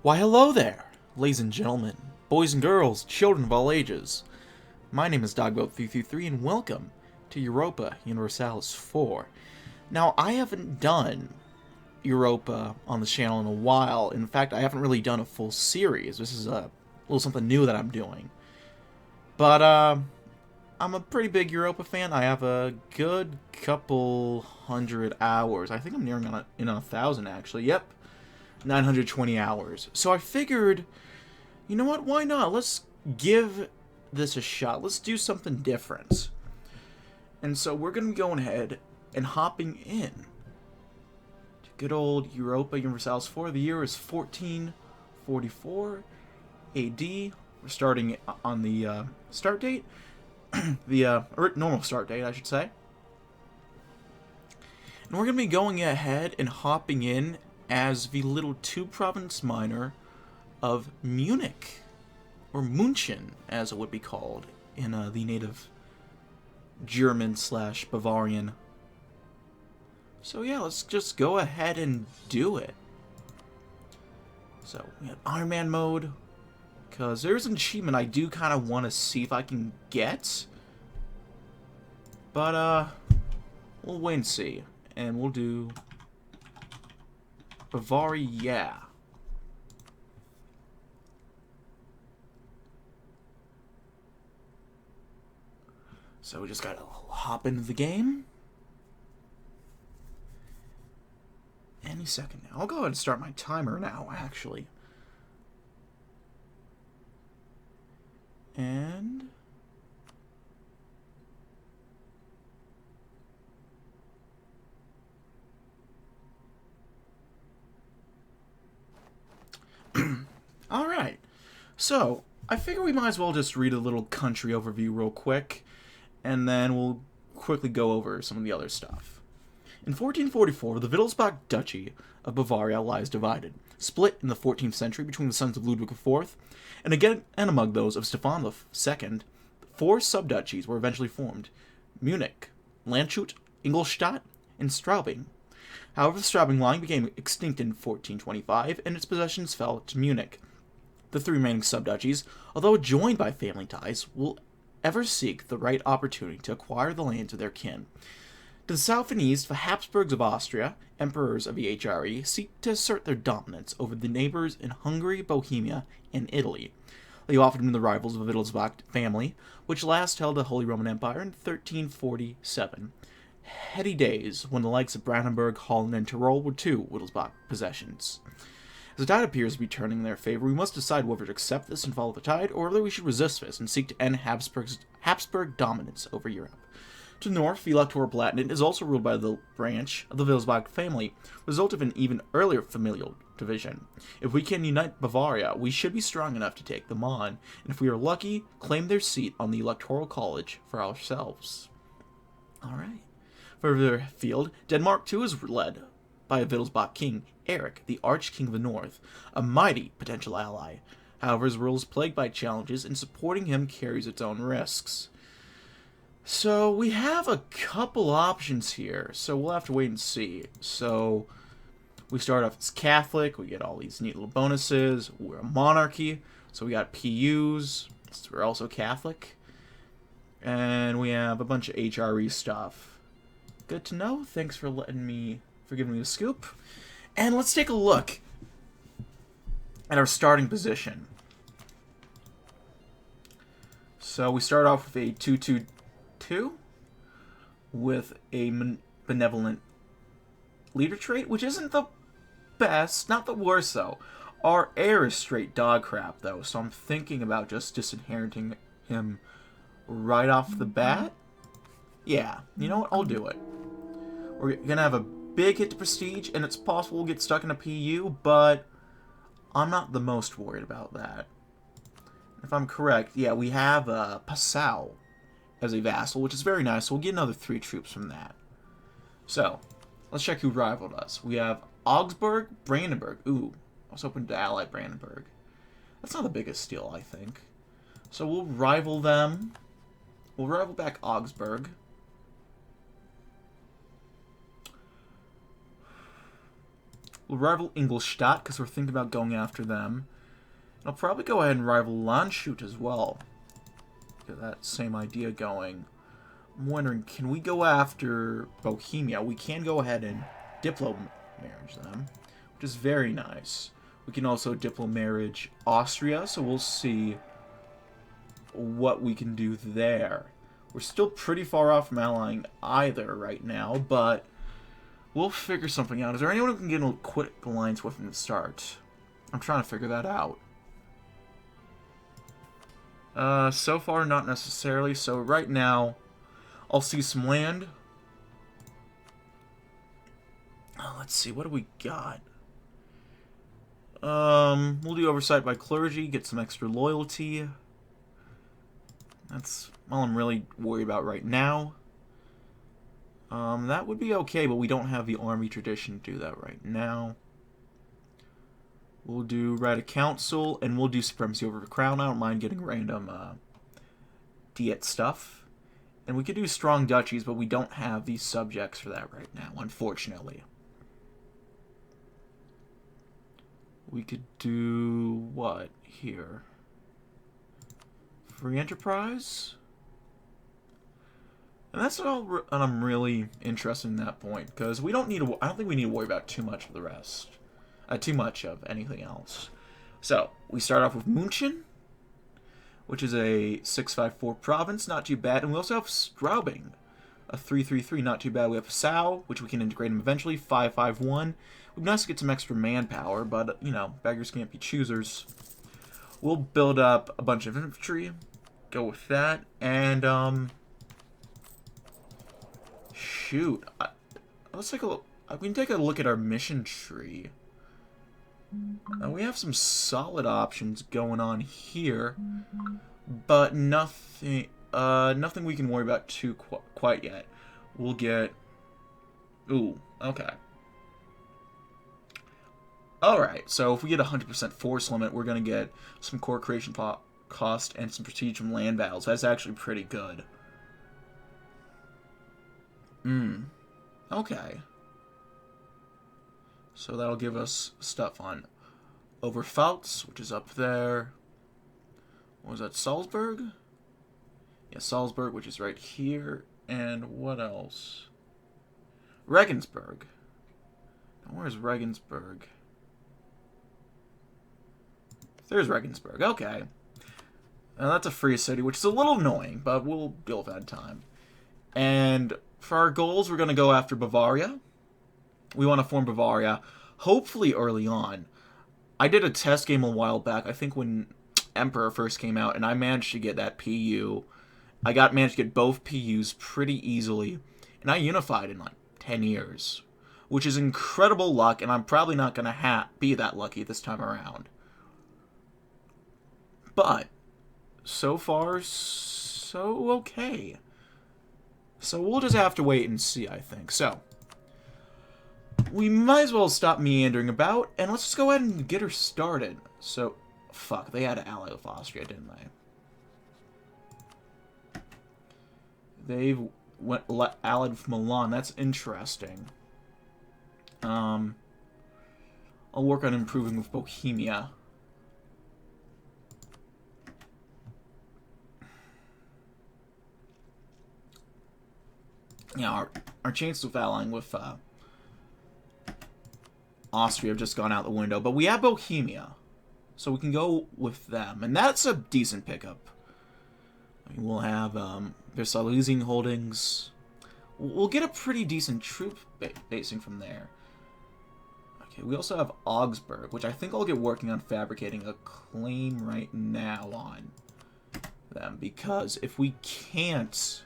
Why hello there, ladies and gentlemen, boys and girls, children of all ages. My name is DB333 and welcome to Europa Universalis 4. Now, I haven't done Europa on the channel in a while. In fact, I haven't really done a full series. This is a little something new that I'm doing. But, I'm a pretty big Europa fan. I have a good couple hundred hours. I think I'm nearing on 1,000, actually. Yep. 920 hours. So I figured, you know what, why not? Let's give this a shot. Let's do something different. And so we're going to be going ahead and hopping in to good old Europa Universalis 4. The year is 1444 AD. We're starting on the start date. The normal start date, I should say. And we're going to be going ahead and hopping in as the little two-province minor of Munich, or München, as it would be called in the native German/Bavarian. So yeah, let's just go ahead and do it. So we have Iron Man mode, because there's an achievement I do kind of want to see if I can get, but we'll wait and see, and we'll do Bavaria, yeah. So we just gotta hop into the game. Any second now. I'll go ahead and start my timer now, actually. And alright, so I figure we might as well just read a little country overview real quick, and then we'll quickly go over some of the other stuff. In 1444, the Wittelsbach Duchy of Bavaria lies divided, split in the 14th century between the sons of Ludwig IV, and again and among those of Stefan II. 4 subduchies were eventually formed: Munich, Landshut, Ingolstadt, and Straubing. However, the Straubing line became extinct in 1425, and its possessions fell to Munich. The 3 remaining subduchies, although joined by family ties, will ever seek the right opportunity to acquire the lands of their kin. To the south and east, the Habsburgs of Austria, emperors of the HRE, seek to assert their dominance over the neighbors in Hungary, Bohemia, and Italy. They have often been the rivals of the Wittelsbach family, which last held the Holy Roman Empire in 1347. Heady days when the likes of Brandenburg, Holland, and Tyrol were 2 Wittelsbach possessions. As the tide appears to be turning in their favor, we must decide whether to accept this and follow the tide, or whether we should resist this and seek to end Habsburg dominance over Europe. To the north, the Electoral Palatinate is also ruled by the branch of the Wittelsbach family, result of an even earlier familial division. If we can unite Bavaria, we should be strong enough to take them on, and if we are lucky, claim their seat on the Electoral College for ourselves. Alright. Further afield, Denmark too is led by a Wittelsbach king, Eric, the Arch-King of the North, a mighty potential ally. However, his rule is plagued by challenges, and supporting him carries its own risks. So, we have a couple options here, so we'll have to wait and see. So, we start off as Catholic, we get all these neat little bonuses, we're a monarchy, so we got PUs, so we're also Catholic, and we have a bunch of HRE stuff. Good to know, thanks for giving me the scoop. And let's take a look at our starting position. So we start off with a 222 with a benevolent leader trait, which isn't the best, not the worst though. Our heir is straight dog crap though, so I'm thinking about just disinheriting him right off the bat. Yeah, you know what, I'll do it. We're gonna have a big hit to prestige, and it's possible we'll get stuck in a PU, but I'm not the most worried about that. If I'm correct, yeah, we have Passau as a vassal, which is very nice, so we'll get another 3 troops from that. So, let's check who rivaled us. We have Augsburg, Brandenburg. Ooh, I was hoping to ally Brandenburg. That's not the biggest steal, I think. So we'll rival them. We'll rival back Augsburg. We'll rival Ingolstadt, because we're thinking about going after them. And I'll probably go ahead and rival Landshut as well. Get that same idea going. I'm wondering, can we go after Bohemia? We can go ahead and diplo-marriage them, which is very nice. We can also diplo-marriage Austria, so we'll see what we can do there. We're still pretty far off from allying either right now, but we'll figure something out. Is there anyone who can get a quick alliance with from the start? I'm trying to figure that out. So far, not necessarily. So right now, I'll see some land. Let's see, what do we got? We'll do oversight by clergy, get some extra loyalty. That's all I'm really worried about right now. That would be okay, but we don't have the army tradition to do that right now. We'll do right of council, and we'll do supremacy over the crown. I don't mind getting random diet stuff. And we could do strong duchies, but we don't have these subjects for that right now, unfortunately. We could do what here? Free enterprise? And that's all I'm really interested in that point, because we don't need to, I don't think we need to worry about too much of the rest. Too much of anything else. So, we start off with München, which is a 654 province, not too bad. And we also have Straubing, a 333, not too bad. We have Sau, which we can integrate them eventually, 551. It would be nice to get some extra manpower, but, you know, beggars can't be choosers. We'll build up a bunch of infantry, go with that, and, shoot. Let's take a look. We can take a look at our mission tree. We have some solid options going on here, but nothing we can worry about too quite yet. We'll get... Ooh, okay. Alright, so if we get 100% force limit, we're going to get some core creation cost and some prestige from land battles. That's actually pretty good. Okay. So that'll give us stuff on Overpfalz, which is up there. What was that, Salzburg? Yeah, Salzburg, which is right here. And what else? Regensburg. Now, where's Regensburg? There's Regensburg. Okay. Now, that's a free city, which is a little annoying, but we'll deal with that in time. And for our goals, we're going to go after Bavaria. We want to form Bavaria, hopefully early on. I did a test game a while back, I think when Emperor first came out, and I managed to get that PU. I managed to get both PUs pretty easily, and I unified in like 10 years, which is incredible luck, and I'm probably not going to be that lucky this time around. But, so far, so okay. So we'll just have to wait and see, I think. So, we might as well stop meandering about, and let's just go ahead and get her started. So, fuck, they had to ally with Austria, didn't they? They allied with Milan. That's interesting. I'll work on improving with Bohemia. Yeah, our chances of allying with Austria have just gone out the window, but we have Bohemia, so we can go with them, and that's a decent pickup. I mean, we'll have their Silesian holdings. We'll get a pretty decent troop basing from there. Okay, we also have Augsburg, which I think I'll get working on fabricating a claim right now on them, because if we can't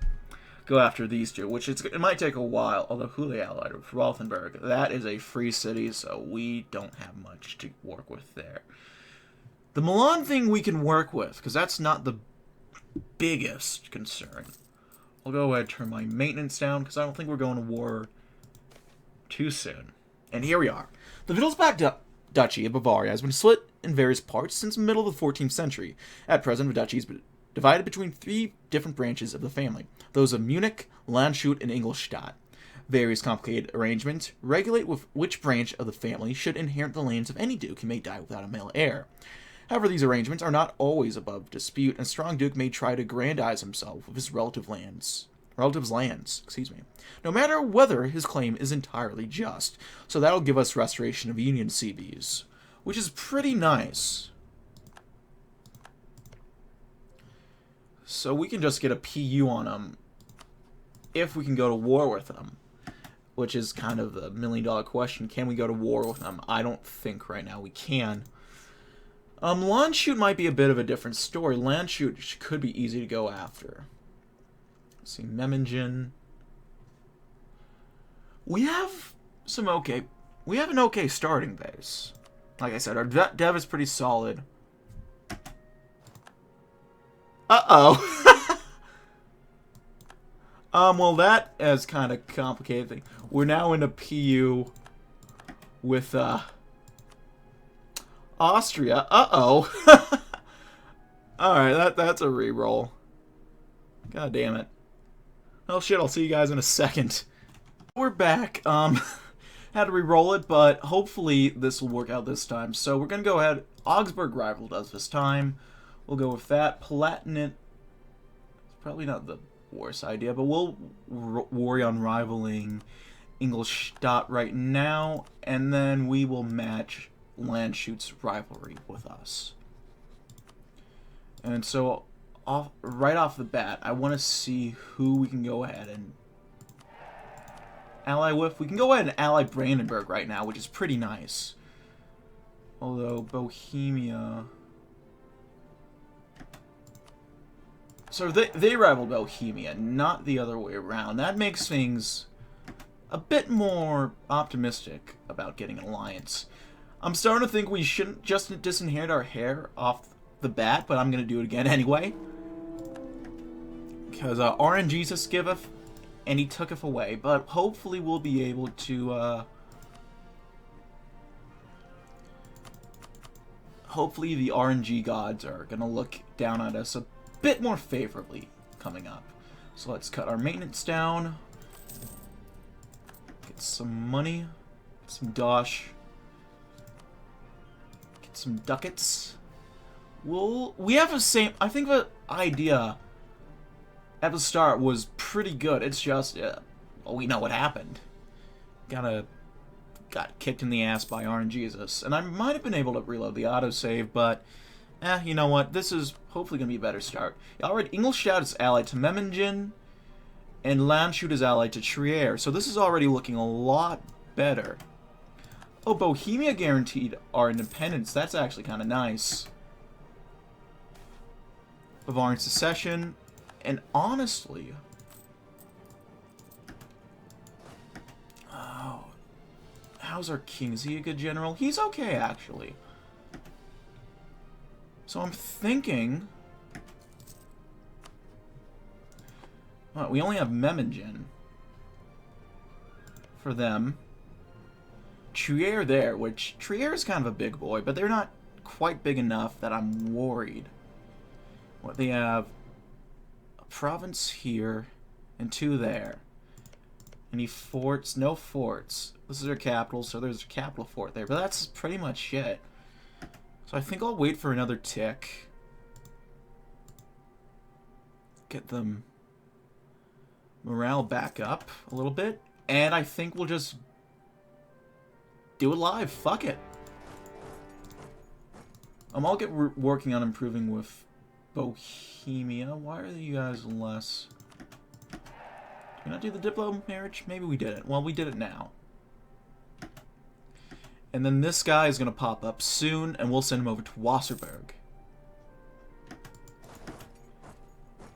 go after these two, which it might take a while, although who they allied with? Rothenburg. That is a free city, so we don't have much to work with there. The Milan thing we can work with, because that's not the biggest concern. I'll go ahead and turn my maintenance down, because I don't think we're going to war too soon. And here we are. The Wittelsbach Duchy of Bavaria has been split in various parts since the middle of the 14th century. At present, the duchy is divided between 3 different branches of the family, those of Munich, Landshut, and Ingolstadt. Various complicated arrangements regulate with which branch of the family should inherit the lands of any duke who may die without a male heir. However, these arrangements are not always above dispute, and a strong duke may try to aggrandize himself with his relative's lands. No matter whether his claim is entirely just. So that'll give us restoration of Union CBs, which is pretty nice. So we can just get a PU on them if we can go to war with them, which is kind of the million-dollar question. Can we go to war with them? I don't think right now we can. Landshut might be a bit of a different story. Landshut could be easy to go after. Let's see, Memmingen. We have some okay... We have an okay starting base. Like I said, our dev is pretty solid. Uh-oh. Well, that is kind of complicated thing. We're now in a PU with, Austria. Uh-oh. Alright, that's a reroll. God damn it. Oh shit, I'll see you guys in a second. We're back. Had to re-roll it, but hopefully this will work out this time. So we're gonna go ahead. Augsburg rival does this time. We'll go with that. Palatinate. It's probably not the worst idea, but we'll worry on rivaling Ingolstadt right now, and then we will match Landshut's rivalry with us. And so, right off the bat, I want to see who we can go ahead and ally with. We can go ahead and ally Brandenburg right now, which is pretty nice. Although, Bohemia... So they rival Bohemia, not the other way around. That makes things a bit more optimistic about getting an alliance. I'm starting to think we shouldn't just disinherit our heir off the bat, but I'm going to do it again anyway. Because RNGesus giveth, and he tooketh away. But hopefully we'll be able to... hopefully the RNG gods are going to look down at us a bit more favorably coming up. So let's cut our maintenance down. Get some money. Get some dosh. Get some ducats. We have the same... I think the idea at the start was pretty good. It's just... well, we know what happened. Got kicked in the ass by RNGesus. And I might have been able to reload the autosave, but... you know what? This is hopefully going to be a better start. Alright, Ingolstadt is allied to Memmingen, and Landshut is allied to Trier. So this is already looking a lot better. Oh, Bohemia guaranteed our independence. That's actually kind of nice. Bavarian secession. And honestly... Oh... How's our king? Is he a good general? He's okay, actually. So I'm thinking... Well, we only have Memmingen for them. Trier there, which... Trier is kind of a big boy, but they're not quite big enough that I'm worried. What they have... A province here, and 2 there. Any forts? No forts. This is their capital, so there's a capital fort there, but that's pretty much it. So I think I'll wait for another tick. Get them morale back up a little bit. And I think we'll just do it live. Fuck it. I'll get working on improving with Bohemia. Why are you guys less... Did we not do the Diplo marriage? Maybe we didn't. Well, we did it now. And then this guy is going to pop up soon, and we'll send him over to Wasserburg.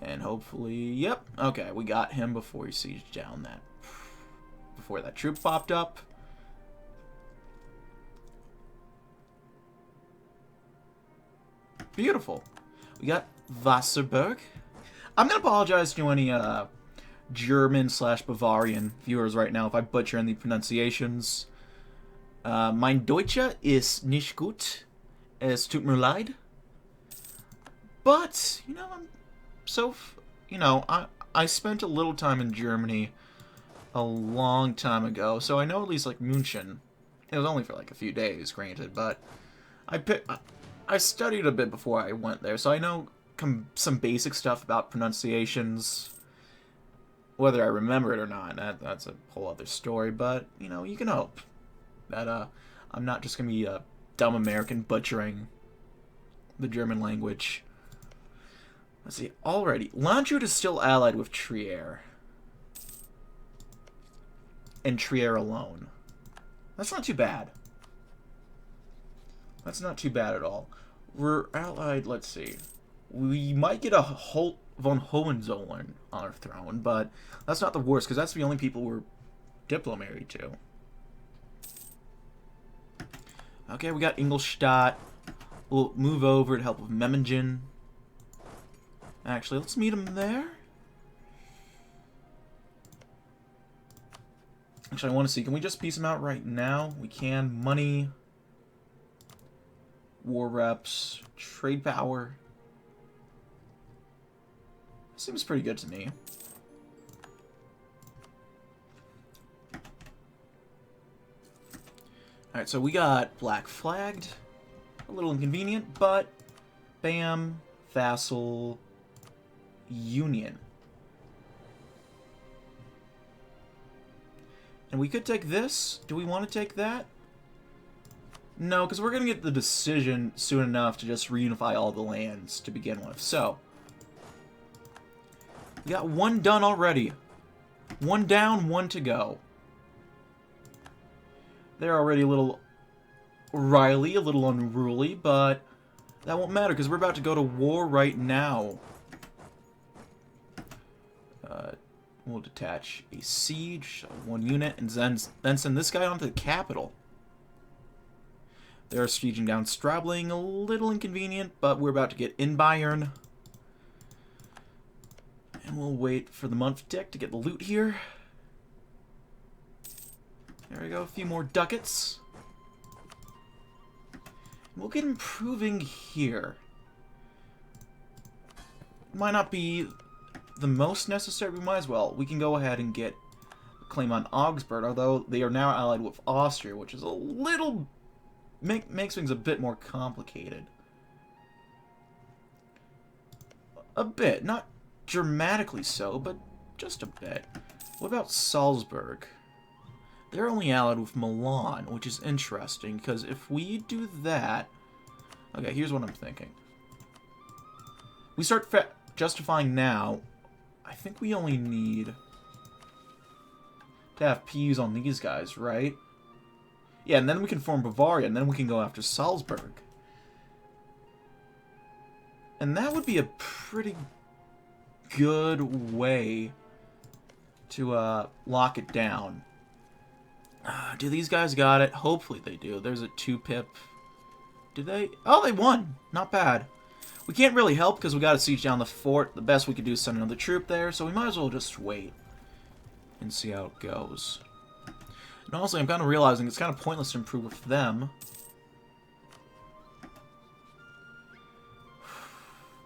And hopefully, yep, okay, we got him before he sieged down that, before that troop popped up. Beautiful. We got Wasserburg. I'm going to apologize to any German/Bavarian viewers right now if I butcher any pronunciations. Mein Deutsche ist nicht gut. Es tut mir leid. But, you know, I spent a little time in Germany a long time ago, so I know at least, like, München. It was only for, like, a few days, granted, but I studied a bit before I went there, so I know some basic stuff about pronunciations. Whether I remember it or not, that's a whole other story, but, you know, you can hope that I'm not just going to be a dumb American butchering the German language. Let's see, already. Landshut is still allied with Trier. And Trier alone. That's not too bad. That's not too bad at all. We're allied, let's see. We might get a von Hohenzollern on our throne, but that's not the worst, because that's the only people we're diplomarried to. Okay, we got Ingolstadt. We'll move over to help with Memmingen. Actually, let's meet him there. Actually, I want to see, can we just piece him out right now? We can. Money. War reps. Trade power. Seems pretty good to me. Alright, so we got black flagged. A little inconvenient, but bam, vassal, union. And we could take this. Do we want to take that? No, because we're going to get the decision soon enough to just reunify all the lands to begin with. So, we got one done already. One down, one to go. They're already a little wily, a little unruly, but that won't matter because we're about to go to war right now. We'll detach a siege, one unit, and then send this guy onto the capital. They're sieging down Strabling, a little inconvenient, but we're about to get in Bayern. And we'll wait for the month tick to get the loot here. There we go, a few more ducats. We'll get improving here. Might not be the most necessary, we might as well. We can go ahead and get a claim on Augsburg, although they are now allied with Austria, which is a little... makes things a bit more complicated. A bit, not dramatically so, but just a bit. What about Salzburg? They're only allied with Milan, which is interesting, because if we do that... Okay, here's what I'm thinking. We start justifying now. I think we only need to have PUs on these guys, right? Yeah, and then we can form Bavaria, and then we can go after Salzburg. And that would be a pretty good way to lock it down. Do these guys got it? Hopefully they do. There's a 2-pip. Did they? Oh, they won. Not bad. We can't really help because we got to siege down the fort. The best we could do is send another troop there, so we might as well just wait and see how it goes. And honestly, I'm kind of realizing it's kind of pointless to improve with them.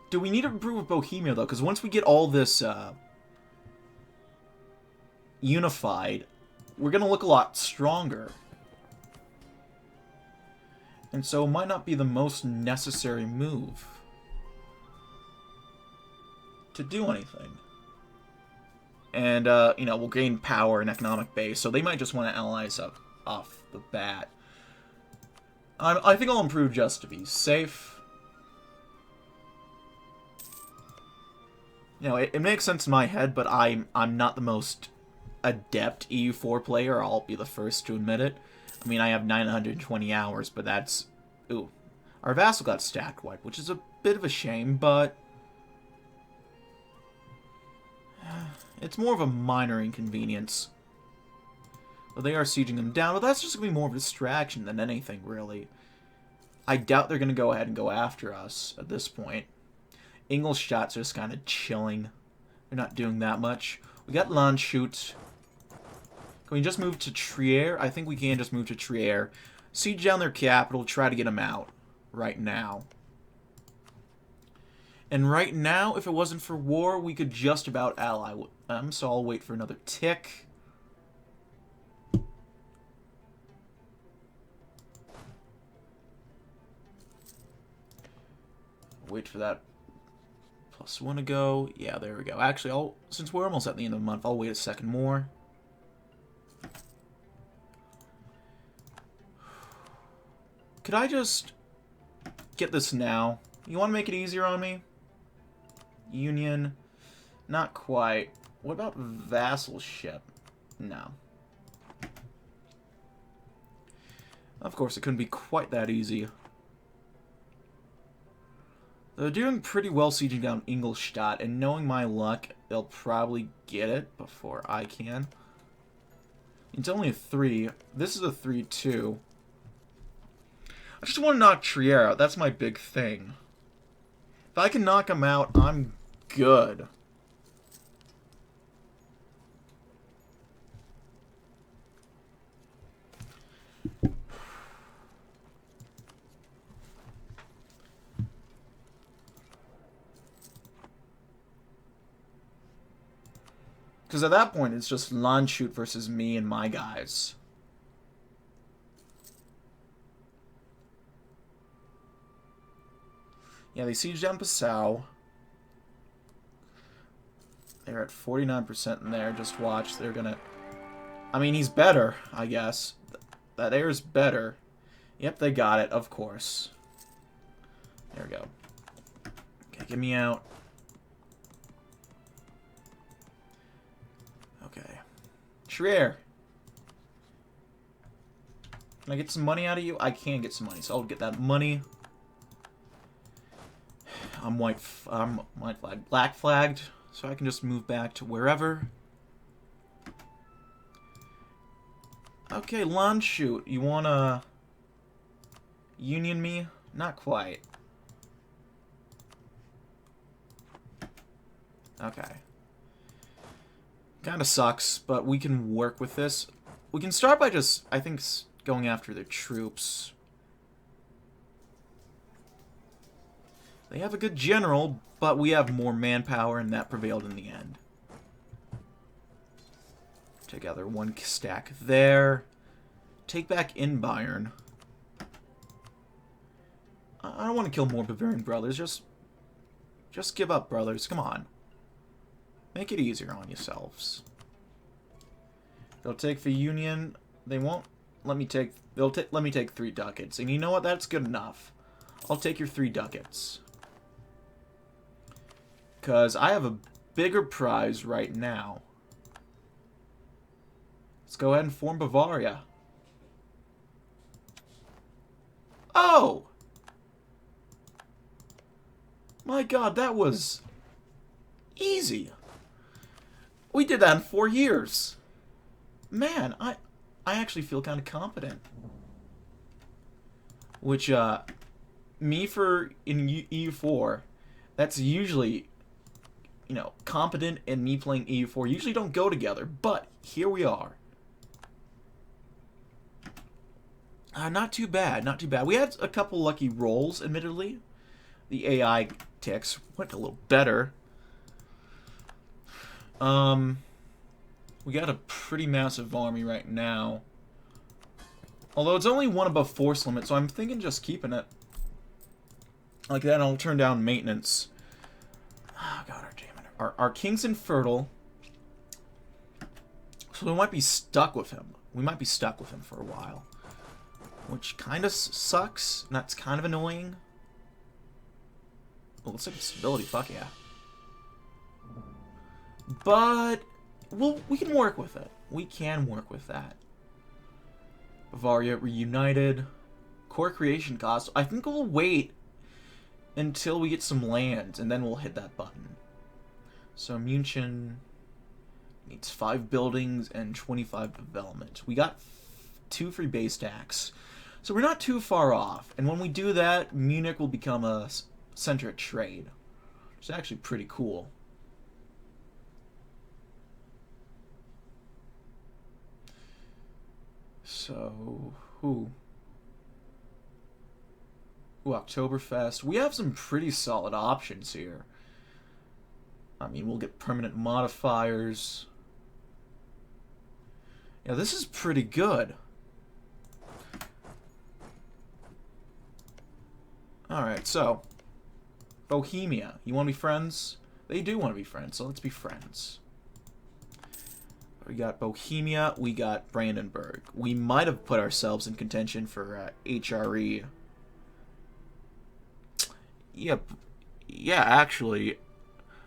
Do we need to improve with Bohemia, though? Because once we get all this unified, we're going to look a lot stronger. And so it might not be the most necessary move to do anything. And, you know, we'll gain power and economic base, so they might just want to allies up off the bat. I think I'll improve just to be safe. You know, it makes sense in my head, but I'm not the most adept EU4 player. I'll be the first to admit it. I mean, I have 920 hours, but that's... Ooh. Our vassal got stack wiped, which is a bit of a shame, but... It's more of a minor inconvenience. Well, they are sieging them down, but that's just going to be more of a distraction than anything, really. I doubt they're going to go ahead and go after us at this point. Ingolstadt's just kind of chilling. They're not doing that much. We got Landshut. Can we just move to Trier? I think we can just move to Trier. Siege down their capital, try to get them out right now. And right now, if it wasn't for war, we could just about ally with them, so I'll wait for another tick. Wait for that +1 to go. Yeah, there we go. Actually, since we're almost at the end of the month, I'll wait a second more. Could I just get this now? You want to make it easier on me? Union. Not quite. What about vassalship? No. Of course, it couldn't be quite that easy. They're doing pretty well sieging down Ingolstadt, and knowing my luck, they'll probably get it before I can. It's only a 3. This is a 3-2. I just want to knock Trier out. That's my big thing. If I can knock him out, I'm good. Because at that point, it's just Landshut versus me and my guys. Yeah, they siege down Passau. They're at 49% in there. Just watch. They're gonna... I mean, he's better, I guess. That air's better. Yep, they got it, of course. There we go. Okay, get me out. Okay. Trier. Can I get some money out of you? I can get some money, so I'll get that money. I'm white flag, black flagged, so I can just move back to wherever. Okay, Landshut, you wanna union me? Not quite. Okay. Kinda sucks, but we can work with this. We can start by just, I think, going after their troops. They have a good general, but we have more manpower, and that prevailed in the end. Together, one stack there. Take back in Bayern. I don't want to kill more Bavarian brothers. Just give up, brothers. Come on. Make it easier on yourselves. They'll take the Union. They won't let me take... let me take 3 ducats. And you know what? That's good enough. I'll take your 3 ducats. Because I have a bigger prize right now. Let's go ahead and form Bavaria. Oh! My god, that was easy. We did that in 4 years. Man, I actually feel kind of competent. Which, me for in EU4, that's usually... You know, competent and me playing EU4 usually don't go together, but here we are. Not too bad, not too bad. We had a couple lucky rolls, admittedly. The AI ticks went a little better. We got a pretty massive army right now. Although it's only 1 above force limit, so I'm thinking just keeping it. Like that, I'll turn down maintenance. Oh, God, our king's infertile, so we might be stuck with him. We might be stuck with him for a while, which kind of sucks, and that's kind of annoying. Oh, let's take stability, fuck yeah. But, we can work with it. We can work with that. Bavaria reunited. Core creation cost. I think we'll wait until we get some land, and then we'll hit that button. So München needs 5 buildings and 25 development. We got 2 free base tax. So we're not too far off. And when we do that, Munich will become a center of trade. Which is actually pretty cool. So, Ooh, Oktoberfest. We have some pretty solid options here. I mean, we'll get permanent modifiers. Yeah, this is pretty good. Alright, so Bohemia. You want to be friends? They do want to be friends, so let's be friends. We got Bohemia. We got Brandenburg. We might have put ourselves in contention for HRE. Yeah, actually,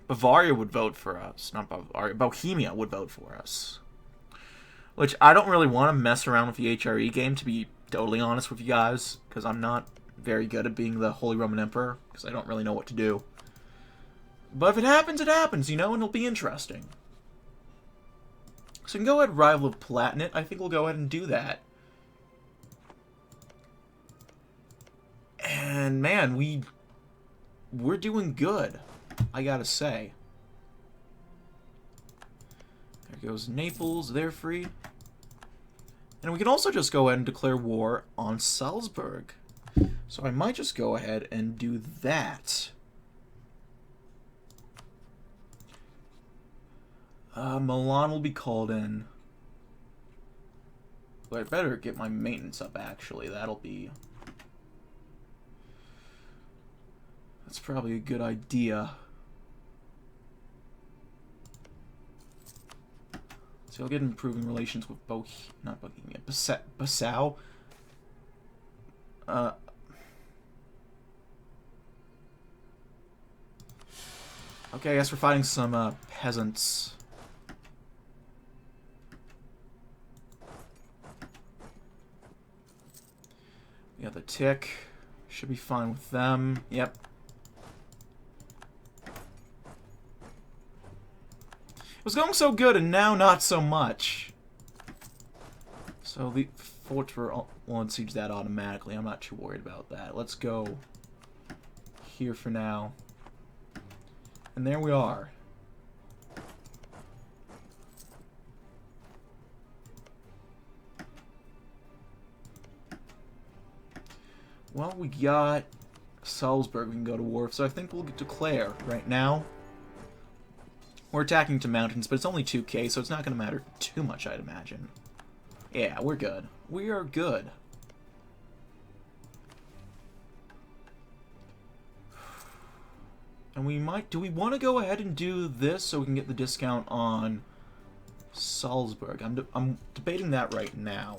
Bavaria would vote for us. Not Bavaria. Bohemia would vote for us. Which, I don't really want to mess around with the HRE game, to be totally honest with you guys, because I'm not very good at being the Holy Roman Emperor, because I don't really know what to do. But if it happens, you know, and it'll be interesting. So we can go ahead and rival of Palatinate. I think we'll go ahead and do that. And, man, we're doing good, I gotta say. There goes Naples, they're free. And we can also just go ahead and declare war on Salzburg. So I might just go ahead and do that. Milan will be called in. But I better get my maintenance up, actually. That's probably a good idea. So I'll get improving relations with not Bohemia, Passau. Okay, I guess we're fighting some peasants. We got the tick. Should be fine with them. Yep. It was going so good, and now not so much. So the forts won't siege that automatically. I'm not too worried about that. Let's go here for now. And there we are. Well, we got Salzburg we can go to war with, so I think we'll declare right now. We're attacking to mountains, but it's only 2k, so it's not going to matter too much, I'd imagine. Yeah, we're good. We are good. And we might... Do we want to go ahead and do this so we can get the discount on Salzburg? I'm debating that right now.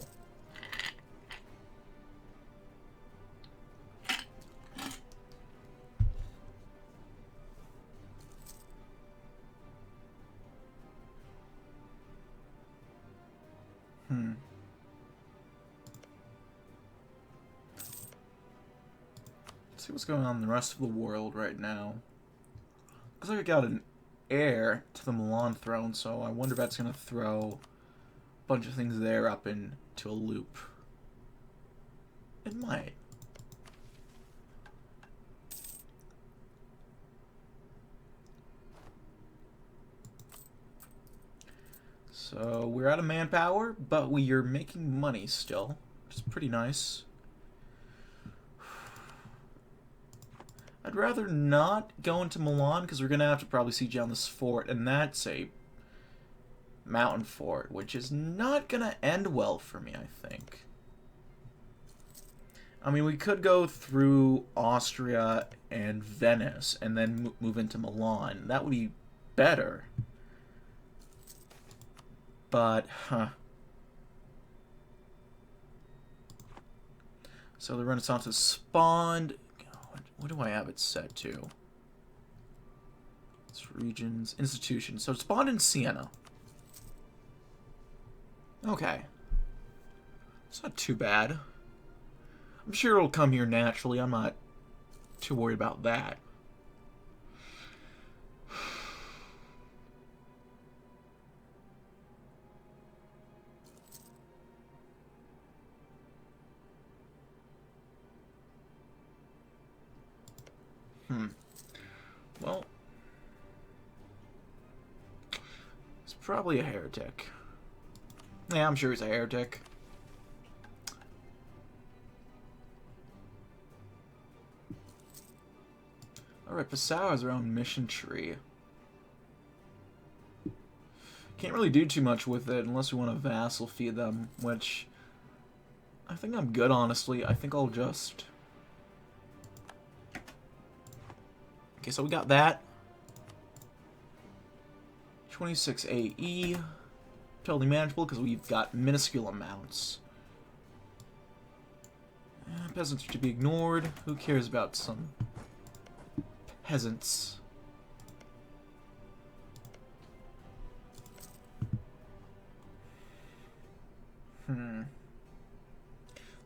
Let's see what's going on in the rest of the world right now. Looks like I got an heir to the Milan throne, so I wonder if that's going to throw a bunch of things there up into a loop. It might. So we're out of manpower, but we are making money still, which is pretty nice. I'd rather not go into Milan, because we're going to have to probably siege down this fort, and that's a mountain fort, which is not going to end well for me, I think. I mean, we could go through Austria and Venice, and then move into Milan. That would be better. But, So the Renaissance has spawned. What do I have it set to? It's regions, institutions. So it spawned in Siena. Okay. It's not too bad. I'm sure it'll come here naturally. I'm not too worried about that. Well, it's probably a heretic. Yeah, I'm sure he's a heretic. Alright, Passau has their own mission tree. Can't really do too much with it unless we want to vassal feed them, which I think I'm good, honestly. I think I'll just... Okay, so we got that. 26 AE. Totally manageable because we've got minuscule amounts. Peasants are to be ignored. Who cares about some peasants?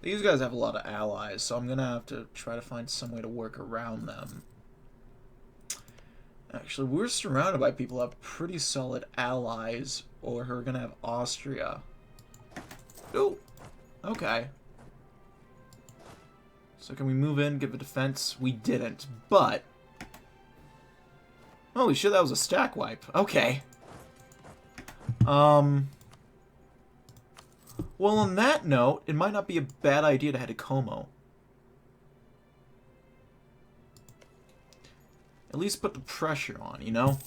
These guys have a lot of allies, so I'm gonna have to try to find some way to work around them. Actually, we're surrounded by people who have pretty solid allies, or who are gonna have Austria. Oh, okay. So can we move in, give a defense? We didn't, but... Holy shit, that was a stack wipe. Okay. Well, on that note, it might not be a bad idea to head to Como. At least put the pressure on, you know?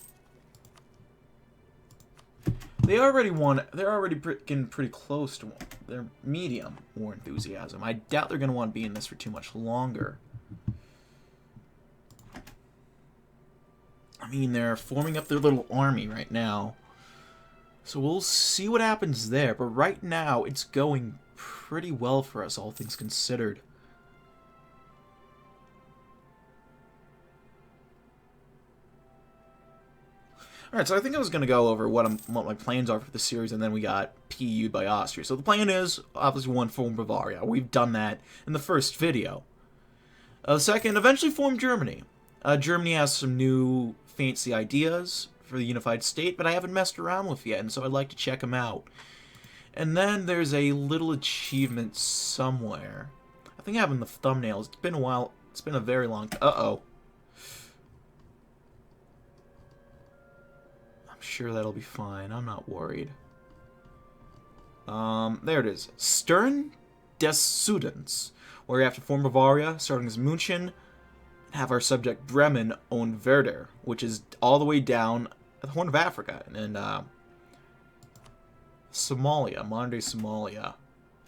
They already won. They're already getting pretty close to their medium war enthusiasm. I doubt they're going to want to be in this for too much longer. I mean, they're forming up their little army right now. So we'll see what happens there. But right now, it's going pretty well for us, all things considered. Alright, so I think I was going to go over what my plans are for the series, and then we got PU'd by Austria. So the plan is, obviously, one, form Bavaria. We've done that in the first video. Second, eventually form Germany. Germany has some new fancy ideas for the unified state, but I haven't messed around with yet, and so I'd like to check them out. And then there's a little achievement somewhere. I think I have in the thumbnails. It's been a while. It's been a very long time. Uh-oh. I'm sure that'll be fine. I'm not worried. There it is. Stirn des Südens, where we have to form Bavaria, starting as München, and have our subject Bremen own Werder, which is all the way down at the Horn of Africa, and Somalia, modern-day Somalia.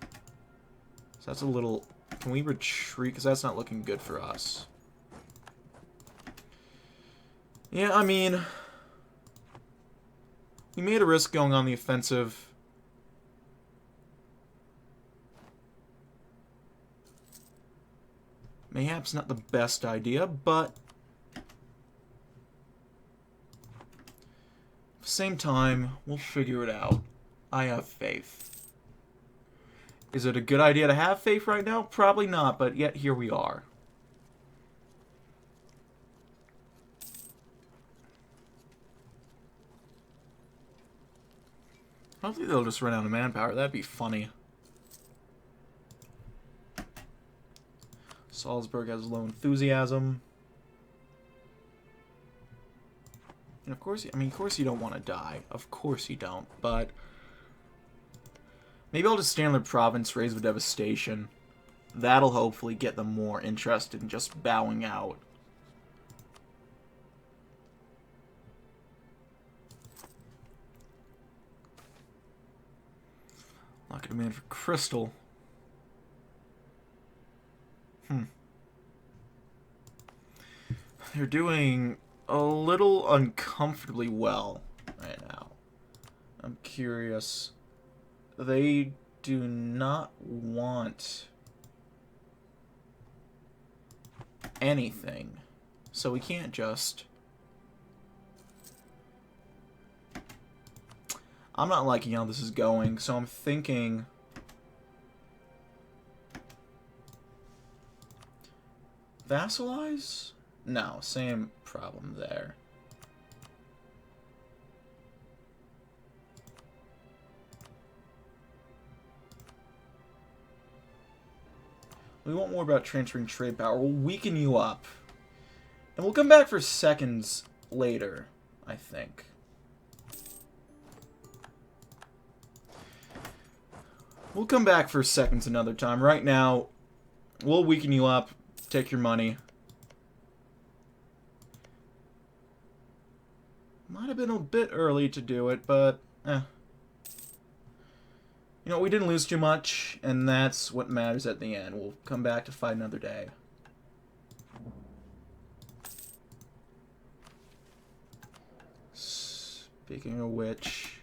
So that's a little... Can we retreat? Because that's not looking good for us. Yeah, I mean... We made a risk going on the offensive. Mayhaps not the best idea, but... At the same time, we'll figure it out. I have faith. Is it a good idea to have faith right now? Probably not, but yet here we are. Hopefully they'll just run out of manpower. That'd be funny. Salzburg has low enthusiasm. And of course, of course you don't want to die. Of course you don't, but... Maybe I'll just stay in the province, raise the devastation. That'll hopefully get them more interested in just bowing out. Not gonna demand for crystal. They're doing a little uncomfortably well right now. I'm curious. They do not want anything. So we can't just... I'm not liking how this is going, so I'm thinking... Vassalize? No, same problem there. We want more about transferring trade power. We'll weaken you up. And we'll come back for seconds later, I think. We'll come back for seconds another time. Right now, we'll weaken you up, take your money. Might have been a bit early to do it, but, You know, we didn't lose too much, and that's what matters at the end. We'll come back to fight another day. Speaking of which,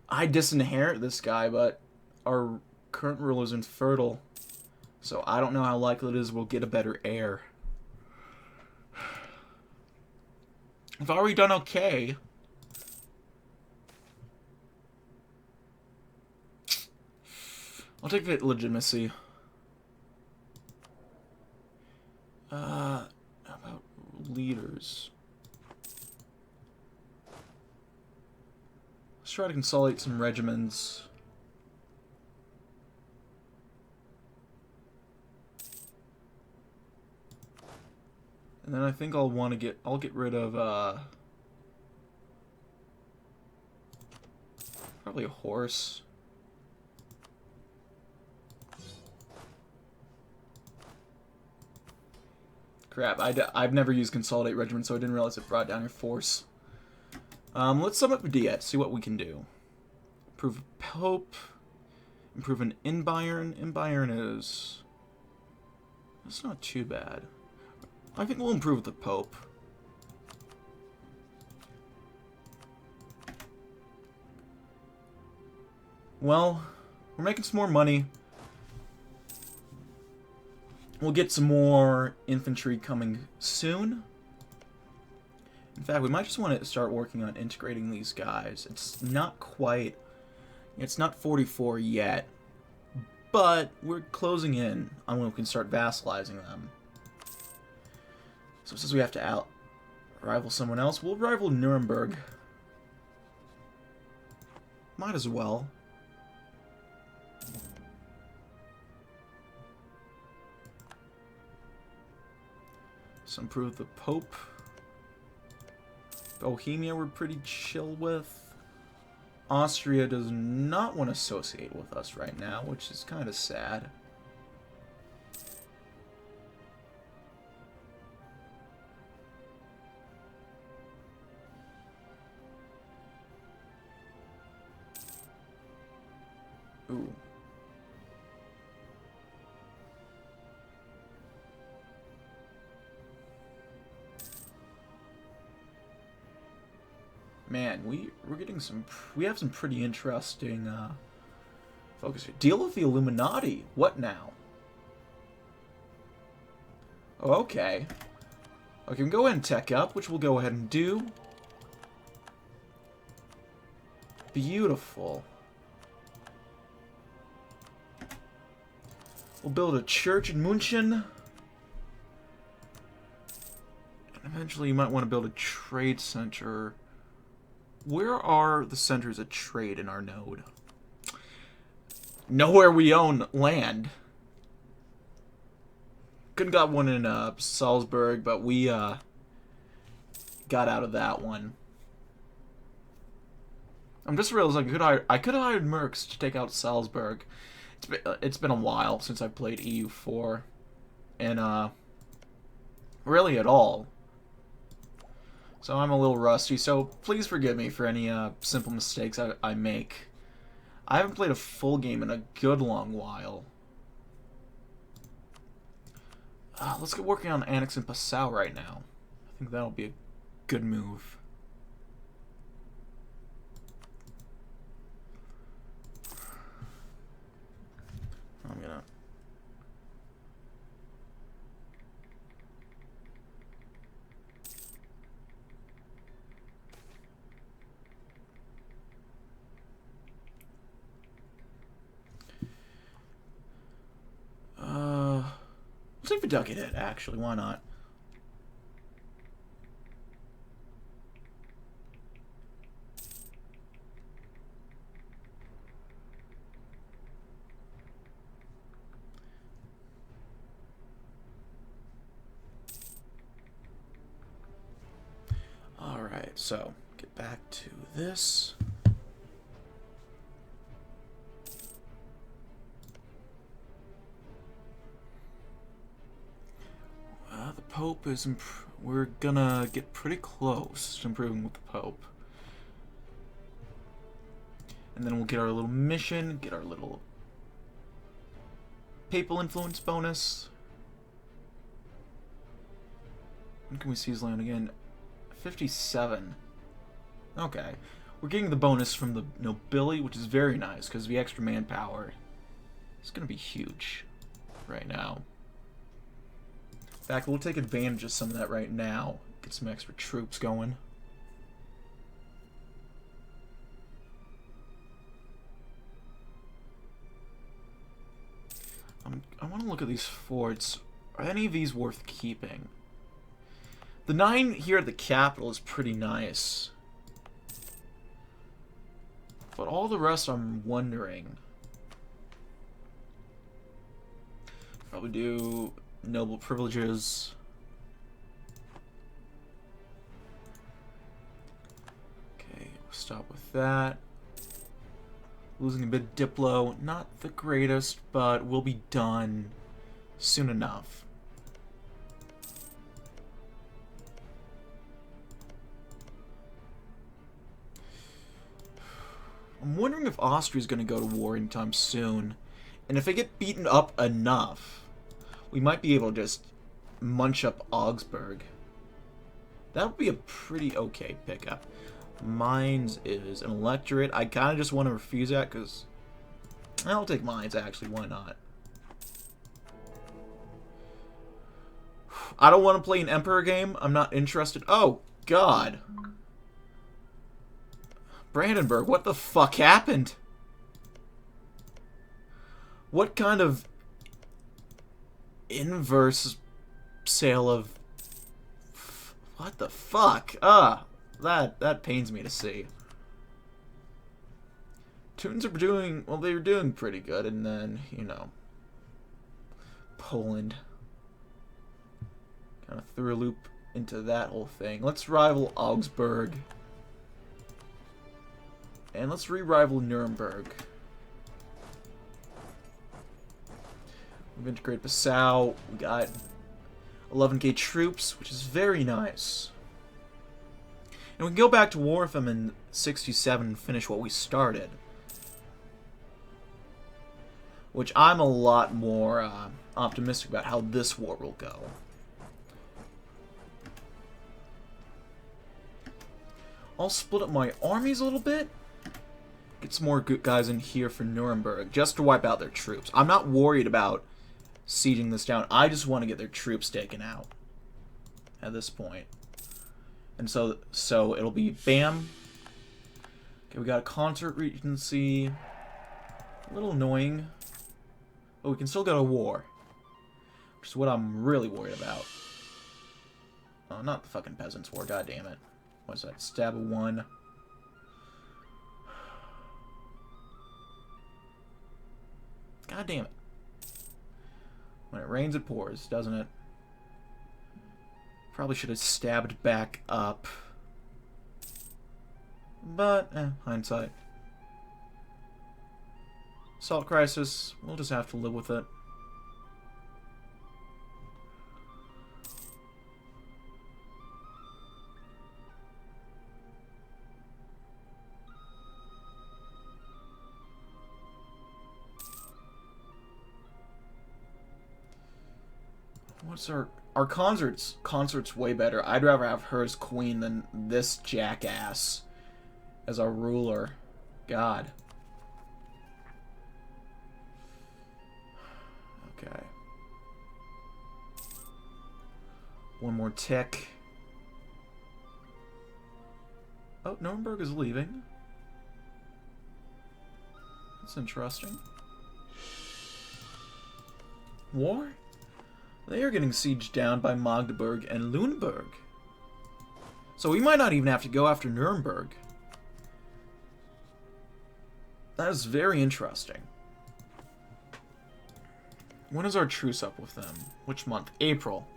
I disinherit this guy, but our current ruler is infertile, so I don't know how likely it is we'll get a better heir. I've already done okay. I'll take the legitimacy. How about leaders? Let's try to consolidate some regiments. And then I think I'll get rid of, probably a horse. Crap, I've never used Consolidate Regiment, so I didn't realize it brought down your force. Let's sum up Diet, see what we can do. Improve a Pope. Improve an Inbayern. Inbayern is... That's not too bad. I think we'll improve the Pope. Well, we're making some more money. We'll get some more infantry coming soon. In fact, we might just want to start working on integrating these guys. It's not quite... It's not 44 yet, but we're closing in on when we can start vassalizing them. So since we have to rival someone else, we'll rival Nuremberg. Might as well. Let's improve the Pope. Bohemia we're pretty chill with. Austria does not want to associate with us right now, which is kind of sad. Ooh. Man, we're getting some... We have some pretty interesting focus here. Deal with the Illuminati. What now? Oh, okay. I can go ahead and tech up, which we'll go ahead and do. Beautiful. We'll build a church in München. And eventually you might want to build a trade center. Where are the centers of trade in our node? Nowhere we own land. Could've got one in Salzburg, but we got out of that one. I'm just realizing I could have hired mercs to take out Salzburg. It's been a while since I played EU4, and really at all. So I'm a little rusty, so please forgive me for any simple mistakes I make. I haven't played a full game in a good long while. Let's get working on annexing Passau right now. I think that'll be a good move. I'm gonna... Let's take the duck hit, actually. Why not? Alright, so get back to this. The Pope is... We're gonna get pretty close to improving with the Pope. And then we'll get our little mission, get our little papal influence bonus. When can we see his land again? 57. Okay. We're getting the bonus from the nobility, which is very nice, because the extra manpower is going to be huge right now. In fact, we'll take advantage of some of that right now. Get some extra troops going. I want to look at these forts. Are any of these worth keeping? The 9 here at the capital is pretty nice. But all the rest I'm wondering. Probably do noble privileges. Okay, we'll stop with that. Losing a bit of Diplo, not the greatest, but will be done soon enough. I'm wondering if Austria's going to go to war anytime soon. And if they get beaten up enough, we might be able to just munch up Augsburg. That would be a pretty okay pickup. Mines is an electorate. I kind of just want to refuse that because I'll take mines, actually. Why not? I don't want to play an Emperor game. I'm not interested. Oh, God. Brandenburg, what the fuck happened? What kind of inverse sale of... What the fuck? That pains me to see. Tunes are doing... Well, they were doing pretty good, and then, you know... Poland. Kind of threw a loop into that whole thing. Let's rival Augsburg. And let's re-rival Nuremberg. We've integrated Passau. We got 11k troops, which is very nice. And we can go back to war with them in 67 and finish what we started. Which I'm a lot more optimistic about how this war will go. I'll split up my armies a little bit. Get some more good guys in here for Nuremberg, just to wipe out their troops. I'm not worried about sieging this down. I just want to get their troops taken out at this point. And so it'll be bam. Okay, we got a concert regency. A little annoying. But we can still go to war. Which is what I'm really worried about. Oh, not the fucking Peasants' War, god damn it. What's that? Stab of 1. God damn it. When it rains, it pours, doesn't it? Probably should have stabbed back up. But, hindsight. Salt crisis, we'll just have to live with it. What's our concerts? Concert's way better. I'd rather have her as queen than this jackass as our ruler. God. Okay. One more tick. Oh, Nuremberg is leaving. That's interesting. War? They are getting sieged down by Magdeburg and Lüneburg. So we might not even have to go after Nuremberg. That is very interesting. When is our truce up with them? Which month? April.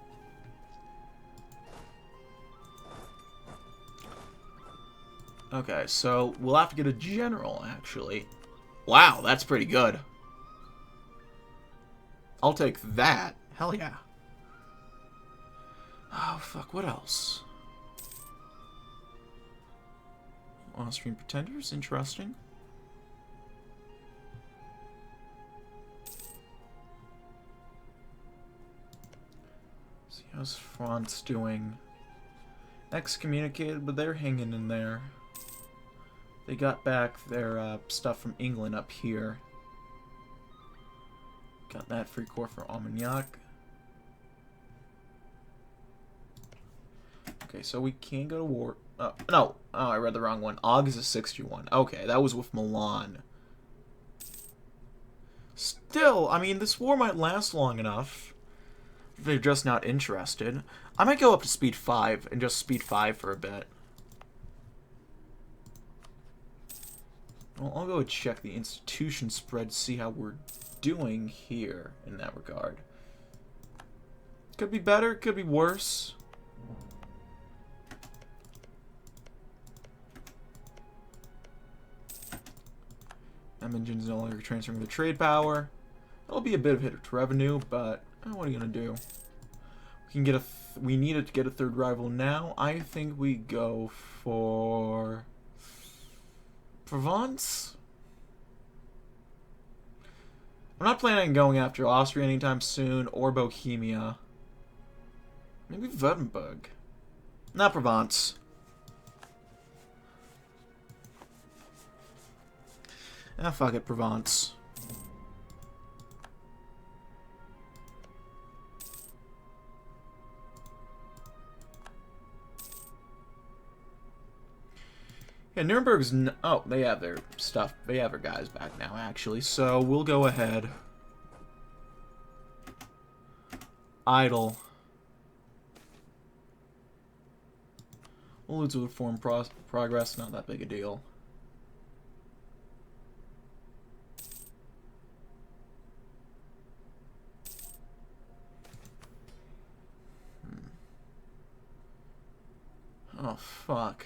Okay, so we'll have to get a general, actually. Wow, that's pretty good. I'll take that. Hell yeah. Oh, fuck, what else? Austrian Pretenders, interesting. See how's France doing? Excommunicated, but they're hanging in there. They got back their stuff from England up here. Got that free core for Armagnac. Okay, so we can't go to war. No, oh, I read the wrong one. August of 61. Okay, that was with Milan. Still, I mean, this war might last long enough. They're just not interested. I might go up to speed 5 and just speed 5 for a bit. Well, I'll go check the institution spread to see how we're doing here in that regard. Could be better, could be worse. Engine's no longer transferring the trade power. That'll be a bit of hit to revenue, but what are you gonna do? We can get we need to get a third rival now. I think we go for Provence. I'm not planning on going after Austria anytime soon or Bohemia. Maybe Württemberg. Not Provence. Ah, fuck it, Provence. Yeah, Nuremberg's... oh, they have their stuff. They have their guys back now, actually. So, we'll go ahead. Idle. We'll lose with reform progress. Not that big a deal. Oh, fuck.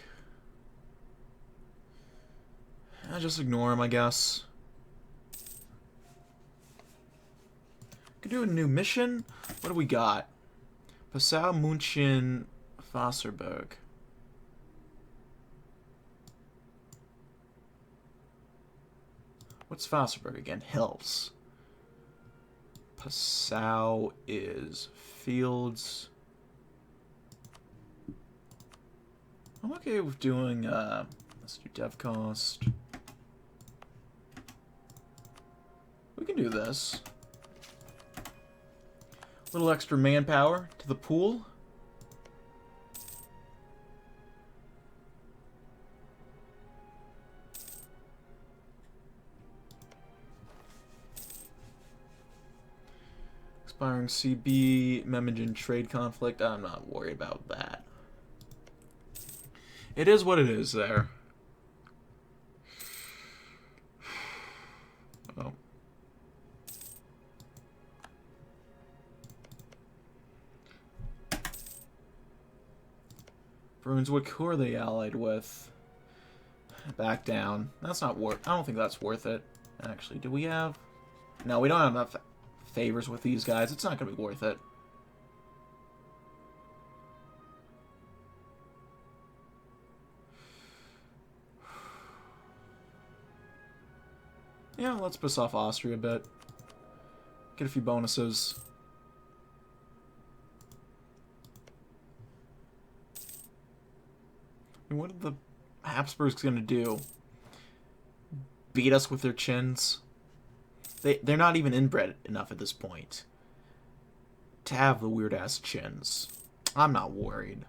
I just ignore him, I guess. Could do a new mission. What do we got? Passau, München, Wasserburg. What's Wasserburg again? Hills. Passau is fields. I'm okay with doing, let's do dev cost. We can do this. A little extra manpower to the pool. Expiring CB, Memmingen trade conflict. I'm not worried about that. It is what it is there. Oh. Brunswick, who are they allied with? Back down. That's not worth... I don't think that's worth it. Actually, do we have... No, we don't have enough favors with these guys. It's not going to be worth it. Yeah, let's piss off Austria a bit. Get a few bonuses. I mean, what are the Habsburgs gonna do? Beat us with their chins? They're not even inbred enough at this point to have the weird-ass chins. I'm not worried.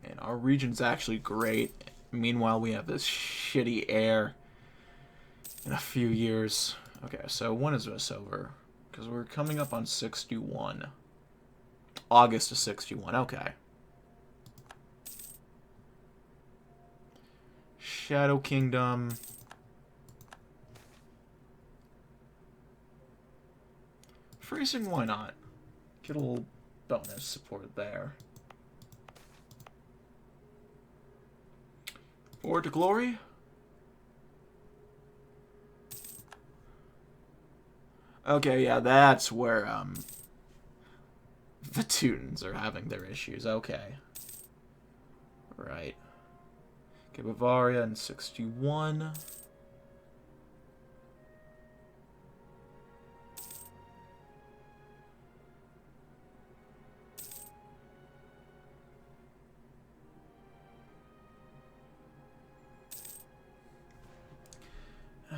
Man, our region's actually great. Meanwhile, we have this shitty air in a few years. Okay, so when is this over? Because we're coming up on 61. August of 61, okay. Shadow Kingdom. Freezing, why not? Get a little bonus support there. Forward to glory. Okay, yeah, that's where, the Teutons are having their issues. Okay. Right. Okay, Bavaria in 61.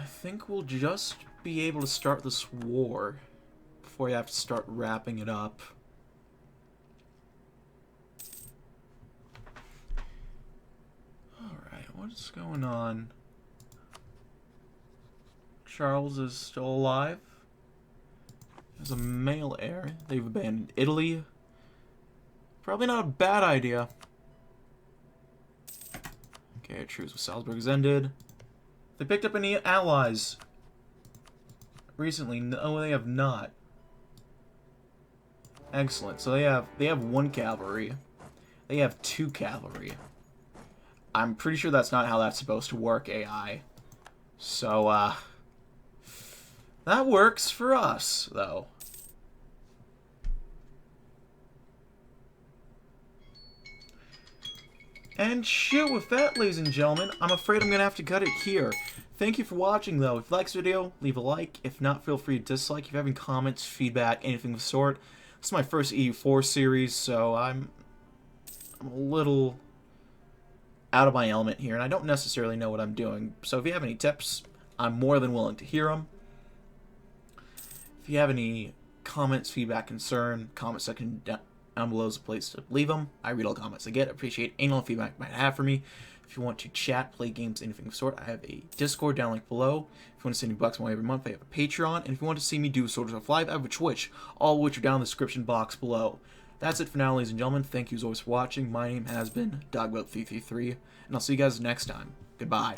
think we'll just be able to start this war before we have to start wrapping it up. Alright, what's going on? Charles is still alive. There's a male heir. They've abandoned Italy. Probably not a bad idea. Okay, a truce with Salzburg has ended. They picked up any allies recently? No, they have not. Excellent. So they have 1 cavalry. They have 2 cavalry. I'm pretty sure that's not how that's supposed to work, AI. So, that works for us, though. And shoot, with that, ladies and gentlemen, I'm afraid I'm going to have to cut it here. Thank you for watching, though. If you like this video, leave a like. If not, feel free to dislike. If you have any comments, feedback, anything of the sort. This is my first EU4 series, so I'm a little out of my element here, and I don't necessarily know what I'm doing. So if you have any tips, I'm more than willing to hear them. If you have any comments, feedback, concern, comment section down below is a place to leave them. I read all comments I get. Appreciate any feedback you might have for me. If you want to chat, play games, anything of the sort, I have a Discord down link below. If you want to send me bucks my way every month, I have a Patreon. And if you want to see me do Soldiers of Life, I have a Twitch, all of which are down in the description box below. That's it for now, ladies and gentlemen. Thank you as always for watching. My name has been DB333, and I'll see you guys next time. Goodbye.